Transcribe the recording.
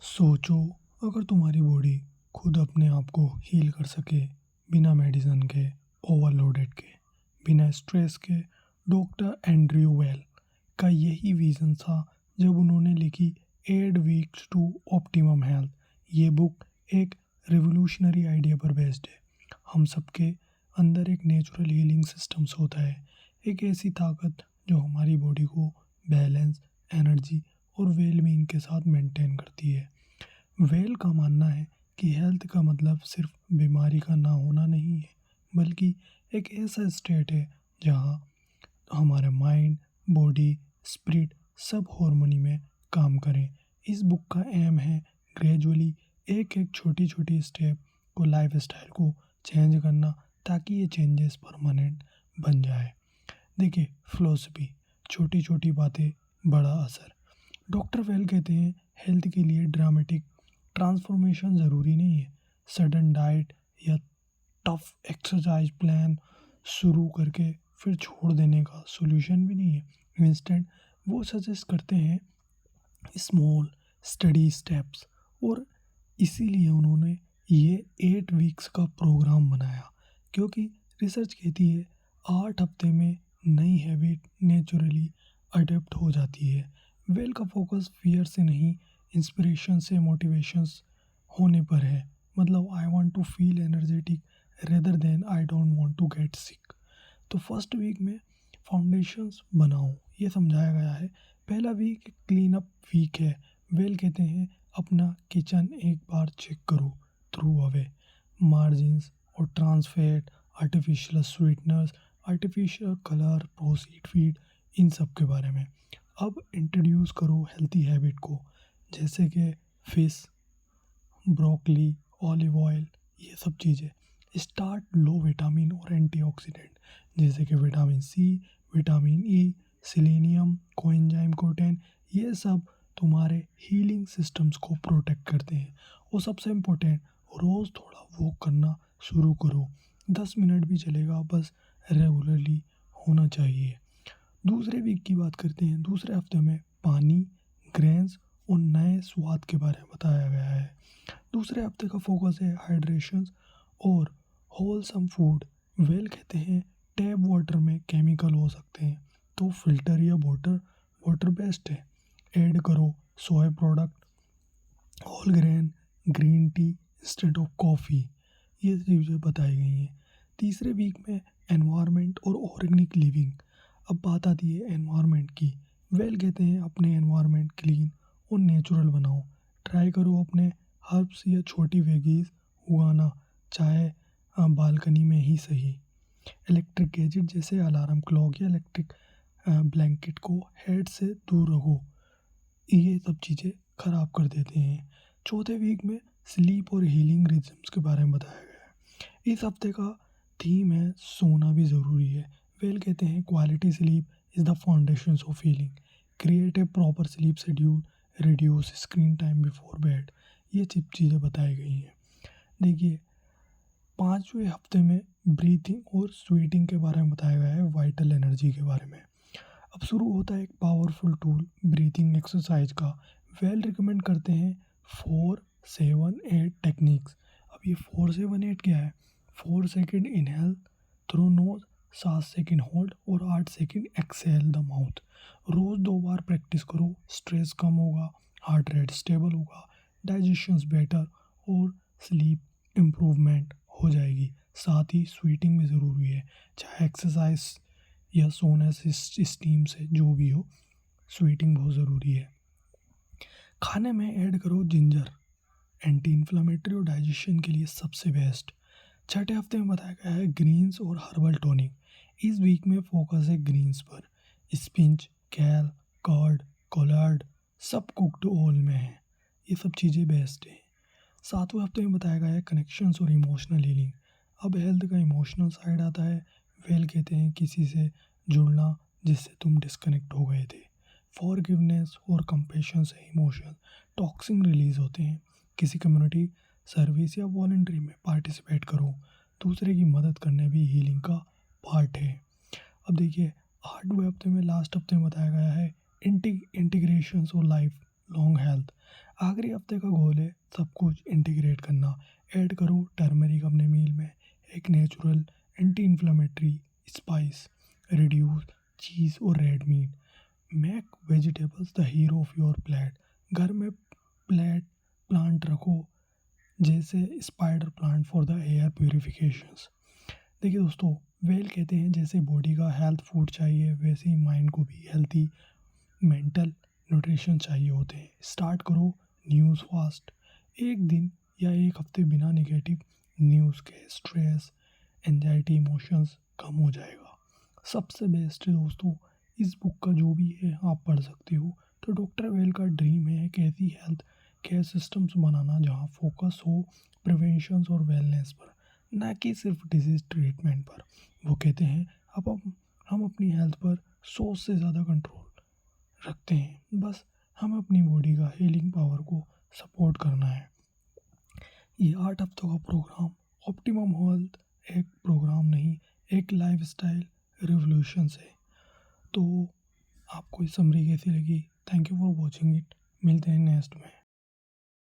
सोचो, अगर तुम्हारी बॉडी खुद अपने आप को हील कर सके, बिना मेडिसिन के, ओवरलोडेड के, बिना स्ट्रेस के। डॉक्टर एंड्रयू वेल का यही विज़न था जब उन्होंने लिखी 8 वीक्स टू ऑप्टिमम हेल्थ। ये बुक एक रिवोल्यूशनरी आइडिया पर बेस्ड है। हम सबके अंदर एक नेचुरल हीलिंग सिस्टम्स होता है, एक ऐसी ताकत जो हमारी बॉडी को बैलेंस, एनर्जी और वेलबींग के साथ मेंटेन करती है। वेल का मानना है कि हेल्थ का मतलब सिर्फ बीमारी का ना होना नहीं है, बल्कि एक ऐसा स्टेट है जहाँ हमारा माइंड, बॉडी, स्पिरिट सब हार्मनी में काम करें। इस बुक का एम है ग्रेजुअली एक एक छोटी छोटी स्टेप को लाइफ स्टाइल को चेंज करना, ताकि ये चेंजेस परमानेंट बन जाए। देखिए, फिलोसफी, छोटी छोटी बातें, बड़ा असर। डॉक्टर वेल कहते हैं हेल्थ के लिए ड्रामेटिक ट्रांसफॉर्मेशन ज़रूरी नहीं है। सडन डाइट या टफ एक्सरसाइज प्लान शुरू करके फिर छोड़ देने का सॉल्यूशन भी नहीं है। इंस्टेंट वो सजेस्ट करते हैं स्मॉल स्टडी स्टेप्स, और इसीलिए उन्होंने ये 8 वीक्स का प्रोग्राम बनाया, क्योंकि रिसर्च कहती है 8 हफ्ते में नई हैबिट नेचुरली अडेप्ट हो जाती है। वेल का फोकस फियर से नहीं, इंस्पिरेशन से, मोटिवेशंस होने पर है। मतलब I want to feel energetic rather than I don't want to get sick. तो फर्स्ट वीक में फाउंडेशंस बनाओ, ये समझाया गया है। पहला वीक क्लीन अप वीक है। वेल कहते हैं अपना किचन एक बार चेक करो, थ्रू अवे मार्जिन्स और trans fat, artificial sweeteners, artificial colour, processed food, इन सब के बारे में। अब इंट्रोड्यूस करो हेल्थी हैबिट को, जैसे कि फिश, ब्रोकली, ऑलिव ऑयल, ये सब चीज़ें। स्टार्ट लो विटामिन और एंटीऑक्सीडेंट, जैसे कि vitamin C, vitamin E, selenium, coenzyme Q10, ये सब तुम्हारे हीलिंग सिस्टम्स को प्रोटेक्ट करते हैं। और सबसे इम्पोर्टेंट, रोज़ थोड़ा वॉक करना शुरू करो। 10 मिनट भी चलेगा, बस रेगुलरली होना चाहिए। दूसरे वीक की बात करते हैं। दूसरे हफ्ते में पानी, ग्रेन्स और नए स्वाद के बारे में बताया गया है। दूसरे हफ्ते का फोकस है हाइड्रेशन और होलसम फूड। वेल कहते हैं टैप वाटर में केमिकल हो सकते हैं, तो फिल्टर या वाटर वाटर बेस्ट है। ऐड करो soya product, whole grain, green tea instead of coffee, ये चीज़ें बताई गई हैं। तीसरे वीक में एनवायरनमेंट और ऑर्गेनिक लिविंग। अब बात आती है एनवायरनमेंट की। वेल कहते हैं अपने एनवायरनमेंट क्लीन और नेचुरल बनाओ। ट्राई करो अपने हर्ब्स या छोटी वेगीज उगाना, चाहे बालकनी में ही सही। इलेक्ट्रिक गैजेट जैसे अलार्म क्लॉक या इलेक्ट्रिक ब्लैंकेट को हेड से दूर रखो, ये सब चीज़ें ख़राब कर देते हैं। चौथे वीक में स्लीप और हीलिंग रिदम्स के बारे में बताया गया है। इस हफ्ते का थीम है सोना भी ज़रूरी है। वेल कहते हैं quality sleep is the foundation of healing. Create a proper sleep schedule, reduce screen time before bed, ये सब चीज़ें बताई गई हैं। देखिए, 5वें हफ्ते में ब्रीथिंग और स्वीटिंग के बारे में बताया गया है, वाइटल एनर्जी के बारे में। अब शुरू होता है एक पावरफुल टूल ब्रीथिंग एक्सरसाइज का। वेल रिकमेंड करते हैं 4-7-8 टेक्निक्स। अब ये 4-7-8 क्या है? 4 second inhale through nose, 7 second hold और 8 सेकेंड एक्सेल द माउथ। रोज़ 2 बार प्रैक्टिस करो, स्ट्रेस कम होगा, हार्ट रेट स्टेबल होगा, डाइजेशन बेटर और स्लीप इम्प्रूवमेंट हो जाएगी। साथ ही स्वीटिंग भी ज़रूरी है, चाहे एक्सरसाइज या सोने से, स्टीम से, जो भी हो, स्वीटिंग बहुत ज़रूरी है। खाने में ऐड करो जिंजर, एंटी इन्फ्लामेटरी और डाइजेशन के लिए सबसे बेस्ट। छठे हफ्ते में बताया गया है ग्रीन्स और हर्बल टॉनिक। इस वीक में फोकस है ग्रीन्स पर। स्पिंच, कैल, कर्ड, कोलार्ड सब कुक्ड ऑयल में है, ये सब चीज़ें बेस्ट हैं। 7वें हफ्ते में बताया गया है कनेक्शंस और इमोशनल हीलिंग। अब हेल्थ का इमोशनल साइड आता है। वेल कहते हैं किसी से जुड़ना जिससे तुम डिस्कनेक्ट हो गए थे। फॉरगिवनेस और कंपेशन से इमोशन टॉक्सिन रिलीज होते हैं। किसी कम्युनिटी सर्विस या वॉलंटरी में पार्टिसिपेट करो, दूसरे की मदद करने भी हीलिंग का पार्ट है। अब देखिए, 8वें हफ्ते में, लास्ट हफ्ते में बताया गया है इंटीग्रेशन और लाइफ लॉन्ग हेल्थ। आखिरी हफ्ते का गोल है सब कुछ इंटीग्रेट करना। ऐड करो टर्मरिक अपने मील में, एक natural anti inflammatory spice. Reduce cheese और red meat. Make vegetables the hero of your plate. घर में प्लांट रखो, जैसे spider plant for the air purifications. देखिए दोस्तों, वेल कहते हैं जैसे बॉडी का हेल्थ फूड चाहिए, वैसे ही माइंड को भी हेल्थी मेंटल न्यूट्रिशन चाहिए होते हैं। स्टार्ट करो न्यूज़ फास्ट। एक दिन या एक हफ्ते बिना नेगेटिव न्यूज़ के स्ट्रेस, एंजाइटी, इमोशंस कम हो जाएगा। सबसे बेस्ट है दोस्तों, इस बुक का जो भी है आप पढ़ सकते हो। तो डॉक्टर वेल का ड्रीम है एक ऐसी हेल्थ केयर सिस्टम्स बनाना जहाँ फोकस हो प्रिवेंशन और वेलनेस पर, ना कि सिर्फ डिजीज़ ट्रीटमेंट पर। वो कहते हैं अब हम अपनी हेल्थ पर 100 से ज़्यादा कंट्रोल रखते हैं, बस हमें अपनी बॉडी का हीलिंग पावर को सपोर्ट करना है। ये 8 हफ्तों का प्रोग्राम ऑप्टिमम हेल्थ एक प्रोग्राम नहीं, एक लाइफस्टाइल रिवोल्यूशन है। तो आपको ये समरी कैसी लगी? Thank you for watching it. मिलते हैं नेक्स्ट में।